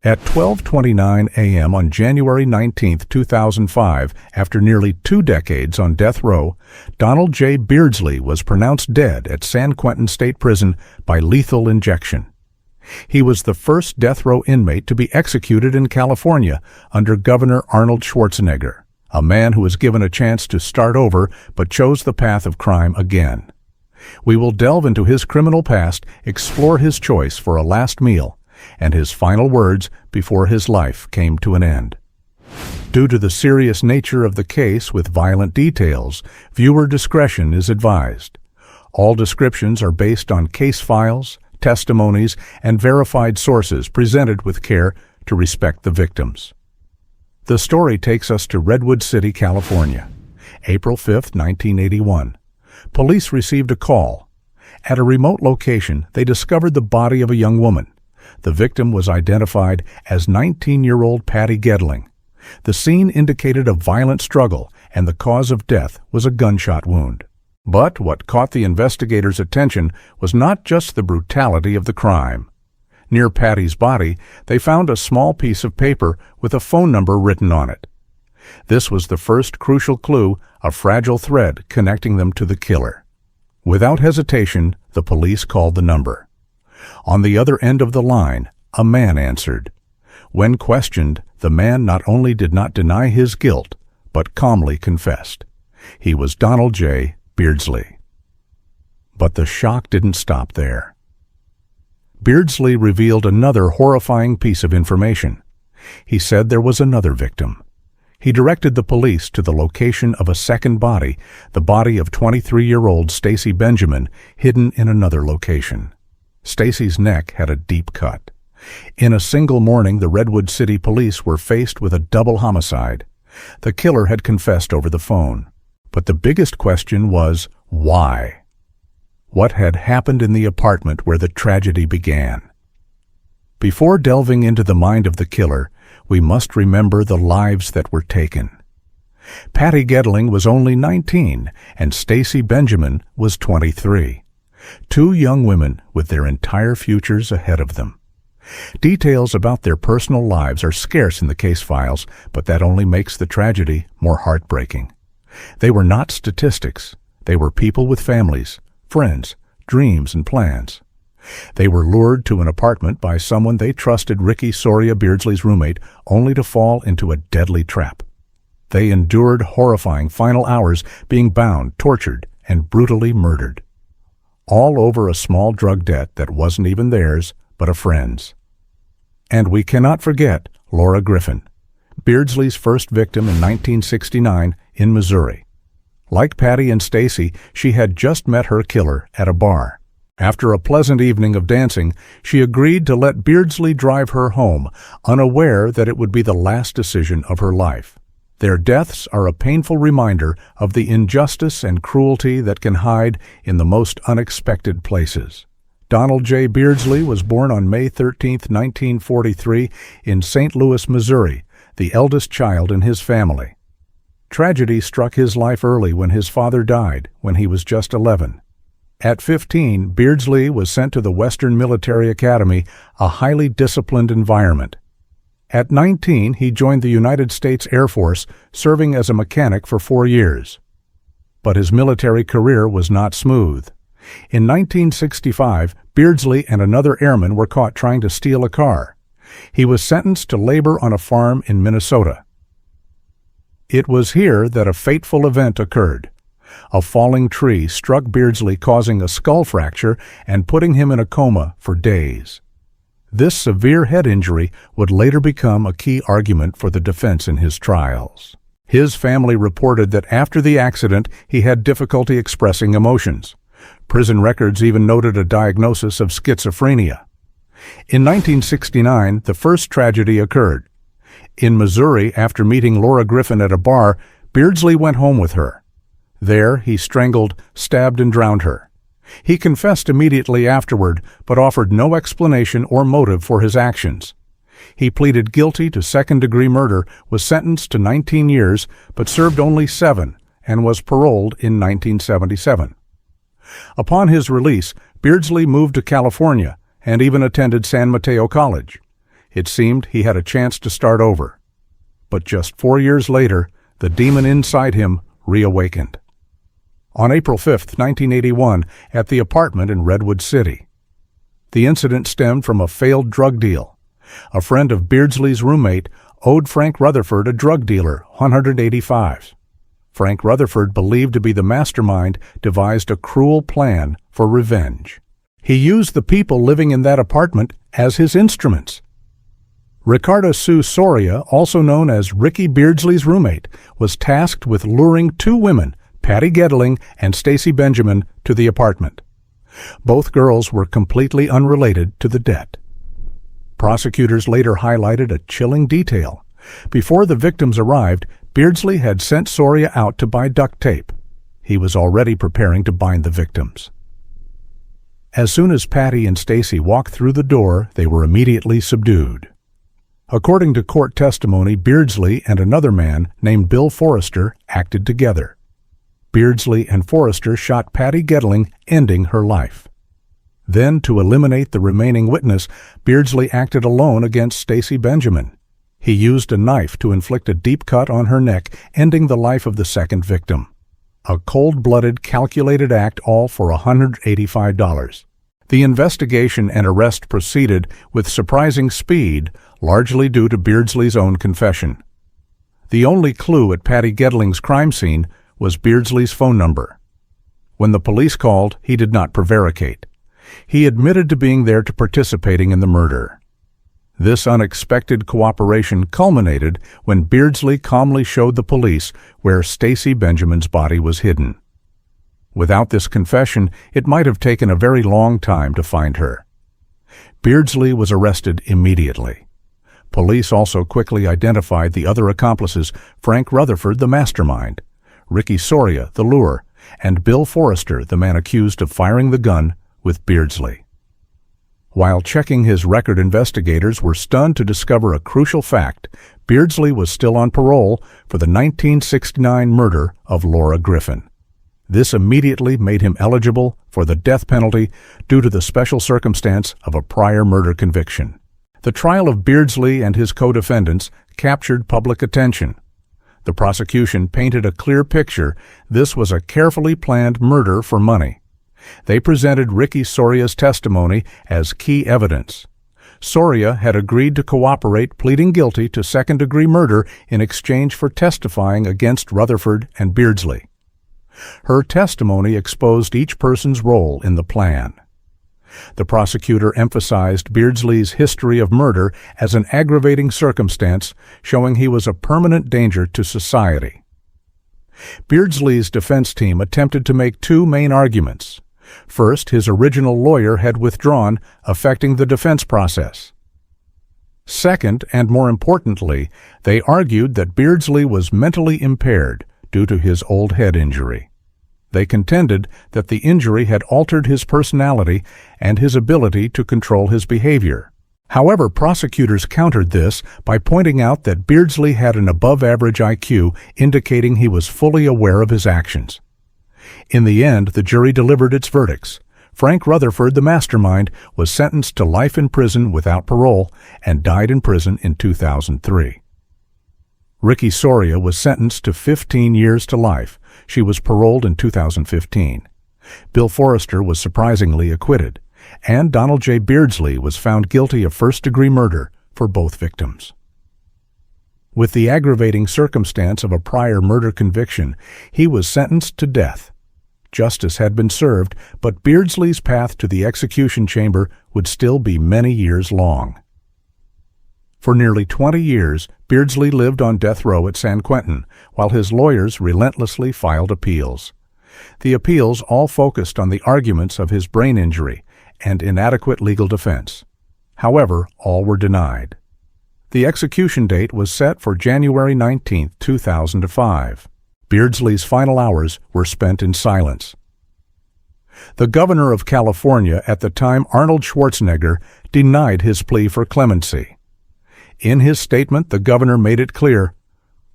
At 12:29 a.m. on January 19, 2005, after nearly 2 decades on death row, Donald J. Beardsley was pronounced dead at San Quentin State Prison by lethal injection. He was the first death row inmate to be executed in California under Governor Arnold Schwarzenegger, a man who was given a chance to start over but chose the path of crime again. We will delve into his criminal past, explore his choice for a last meal, and his final words before his life came to an end. Due to the serious nature of the case with violent details, viewer discretion is advised. All descriptions are based on case files, testimonies, and verified sources presented with care to respect the victims. The story takes us to Redwood City, California. April 5, 1981. Police received a call. At a remote location, they discovered the body of a young woman. The victim was identified as 19-year-old Patty Geddling. The scene indicated a violent struggle, and the cause of death was a gunshot wound. But what caught the investigators' attention was not just the brutality of the crime. Near Patty's body, they found a small piece of paper with a phone number written on it. This was the first crucial clue, a fragile thread connecting them to the killer. Without hesitation, the police called the number. On the other end of the line, a man answered. When questioned, the man not only did not deny his guilt, but calmly confessed. He was Donald J. Beardslee. But the shock didn't stop there. Beardsley revealed another horrifying piece of information. He said there was another victim. He directed the police to the location of a second body, the body of 23-year-old Stacie Benjamin, hidden in another location. Stacie's neck had a deep cut. In a single morning, the Redwood City Police were faced with a double homicide. The killer had confessed over the phone. But the biggest question was, why? What had happened in the apartment where the tragedy began? Before delving into the mind of the killer, we must remember the lives that were taken. Patty Geddling was only 19, and Stacie Benjamin was 23. 2 young women with their entire futures ahead of them. Details about their personal lives are scarce in the case files, but that only makes the tragedy more heartbreaking. They were not statistics. They were people with families, friends, dreams, and plans. They were lured to an apartment by someone they trusted, Ricky Soria, Beardsley's roommate, only to fall into a deadly trap. They endured horrifying final hours being bound, tortured, and brutally murdered. All over a small drug debt that wasn't even theirs, but a friend's. And we cannot forget Laura Griffin, Beardsley's first victim in 1969 in Missouri. Like Patty and Stacie, she had just met her killer at a bar. After a pleasant evening of dancing, she agreed to let Beardsley drive her home, unaware that it would be the last decision of her life. Their deaths are a painful reminder of the injustice and cruelty that can hide in the most unexpected places. Donald J. Beardsley was born on May 13, 1943, in St. Louis, Missouri, the eldest child in his family. Tragedy struck his life early when his father died when he was just 11. At 15, Beardsley was sent to the Western Military Academy, a highly disciplined environment. At 19, he joined the United States Air Force, serving as a mechanic for 4 years. But his military career was not smooth. In 1965, Beardsley and another airman were caught trying to steal a car. He was sentenced to labor on a farm in Minnesota. It was here that a fateful event occurred. A falling tree struck Beardsley, causing a skull fracture and putting him in a coma for days. This severe head injury would later become a key argument for the defense in his trials. His family reported that after the accident, he had difficulty expressing emotions. Prison records even noted a diagnosis of schizophrenia. In 1969, the first tragedy occurred. In Missouri, after meeting Laura Griffin at a bar, Beardsley went home with her. There, he strangled, stabbed, and drowned her. He confessed immediately afterward, but offered no explanation or motive for his actions. He pleaded guilty to second-degree murder, was sentenced to 19 years, but served only 7, and was paroled in 1977. Upon his release, Beardsley moved to California and even attended San Mateo College. It seemed he had a chance to start over. But just 4 years later, the demon inside him reawakened. On April 5, 1981, at the apartment in Redwood City. The incident stemmed from a failed drug deal. A friend of Beardsley's roommate owed Frank Rutherford, a drug dealer, $185. Frank Rutherford, believed to be the mastermind, devised a cruel plan for revenge. He used the people living in that apartment as his instruments. Ricardo Sue Soria, also known as Ricky Beardsley's roommate, was tasked with luring 2 women, Patty Geddling and Stacie Benjamin, to the apartment. Both girls were completely unrelated to the debt. Prosecutors later highlighted a chilling detail. Before the victims arrived, Beardsley had sent Soria out to buy duct tape. He was already preparing to bind the victims. As soon as Patty and Stacie walked through the door, they were immediately subdued. According to court testimony, Beardsley and another man named Bill Forrester acted together. Beardsley and Forrester shot Patty Geddling, ending her life. Then, to eliminate the remaining witness, Beardsley acted alone against Stacie Benjamin. He used a knife to inflict a deep cut on her neck, ending the life of the second victim. A cold-blooded, calculated act, all for $185. The investigation and arrest proceeded with surprising speed, largely due to Beardsley's own confession. The only clue at Patty Geddling's crime scene was Beardsley's phone number. When the police called, he did not prevaricate. He admitted to being there to participating in the murder. This unexpected cooperation culminated when Beardsley calmly showed the police where Stacie Benjamin's body was hidden. Without this confession, it might have taken a very long time to find her. Beardsley was arrested immediately. Police also quickly identified the other accomplices: Frank Rutherford, the mastermind, Ricky Soria, the lure, and Bill Forrester, the man accused of firing the gun with Beardsley. While checking his record, investigators were stunned to discover a crucial fact: Beardsley was still on parole for the 1969 murder of Laura Griffin. This immediately made him eligible for the death penalty due to the special circumstance of a prior murder conviction. The trial of Beardsley and his co-defendants captured public attention. The prosecution painted a clear picture: this was a carefully planned murder for money. They presented Ricky Soria's testimony as key evidence. Soria had agreed to cooperate, pleading guilty to second-degree murder in exchange for testifying against Rutherford and Beardsley. Her testimony exposed each person's role in the plan. The prosecutor emphasized Beardsley's history of murder as an aggravating circumstance, showing he was a permanent danger to society. Beardsley's defense team attempted to make 2 main arguments. First, his original lawyer had withdrawn, affecting the defense process. Second, and more importantly, they argued that Beardsley was mentally impaired due to his old head injury. They contended that the injury had altered his personality and his ability to control his behavior. However, prosecutors countered this by pointing out that Beardsley had an above-average IQ, indicating he was fully aware of his actions. In the end, the jury delivered its verdicts. Frank Rutherford, the mastermind, was sentenced to life in prison without parole and died in prison in 2003. Ricky Soria was sentenced to 15 years to life. She was paroled in 2015. Bill Forrester was surprisingly acquitted, and Donald J. Beardsley was found guilty of first-degree murder for both victims. With the aggravating circumstance of a prior murder conviction, he was sentenced to death. Justice had been served, but Beardsley's path to the execution chamber would still be many years long. For nearly 20 years, Beardsley lived on death row at San Quentin, while his lawyers relentlessly filed appeals. The appeals all focused on the arguments of his brain injury and inadequate legal defense. However, all were denied. The execution date was set for January 19, 2005. Beardsley's final hours were spent in silence. The governor of California at the time, Arnold Schwarzenegger, denied his plea for clemency. In his statement, the governor made it clear,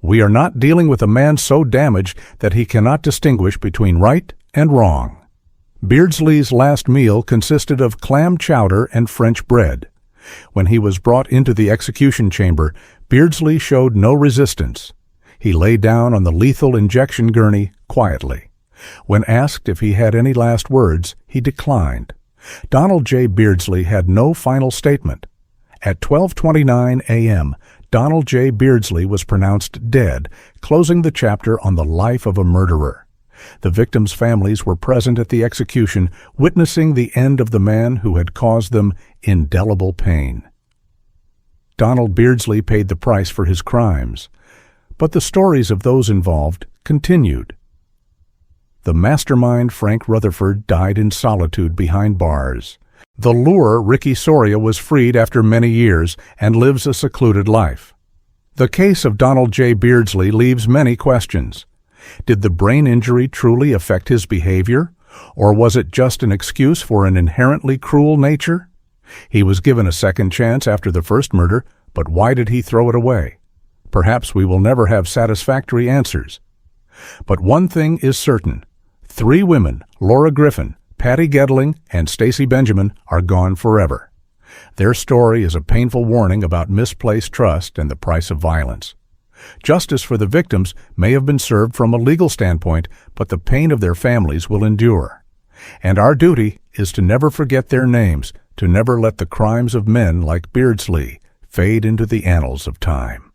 "We are not dealing with a man so damaged that he cannot distinguish between right and wrong." Beardsley's last meal consisted of clam chowder and French bread. When he was brought into the execution chamber, Beardsley showed no resistance. He lay down on the lethal injection gurney quietly. When asked if he had any last words, he declined. Donald J. Beardsley had no final statement. At 12:29 a.m., Donald J. Beardsley was pronounced dead, closing the chapter on the life of a murderer. The victims' families were present at the execution, witnessing the end of the man who had caused them indelible pain. Donald Beardsley paid the price for his crimes, but the stories of those involved continued. The mastermind Frank Rutherford died in solitude behind bars. The lure Ricky Soria was freed after many years and lives a secluded life. The case of Donald J. Beardsley leaves many questions. Did the brain injury truly affect his behavior, or was it just an excuse for an inherently cruel nature? He was given a second chance after the first murder, but why did he throw it away? Perhaps we will never have satisfactory answers. But one thing is certain. 3 women, Laura Griffin, Patty Geddling, and Stacie Benjamin, are gone forever. Their story is a painful warning about misplaced trust and the price of violence. Justice for the victims may have been served from a legal standpoint, but the pain of their families will endure. And our duty is to never forget their names, to never let the crimes of men like Beardsley fade into the annals of time.